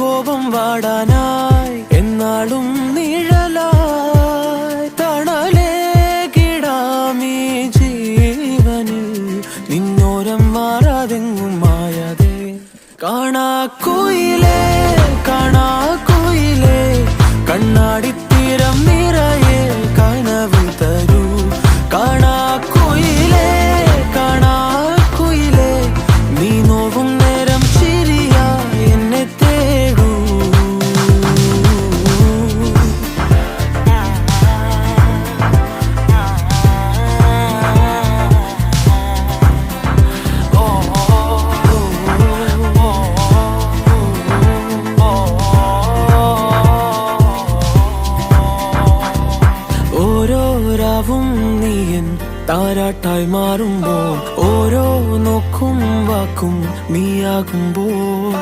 കോപം വാടാനായി എന്നാളും നിഴലായി തണലേകിടാമീ ജീവനിൽ നിന്നോരം മാറാതെങ്ങും മായാതെ കാണാക്കുയിലേ കാണാക്കുയിലേ കണ്ണാടിത്തീരം നിറയെ കനവ് തരൂ കാണാക്കുയിലേ കാണാക്കുയിലേ നീ നോവും നേരം ചിരിയായി എന്നെ തേടൂ ഓരോ രാവും നീയൻ താരാട്ടായി മാറുമ്പോൾ ഓരോ നോക്കും വാക്കും നീയാകുമ്പോൾ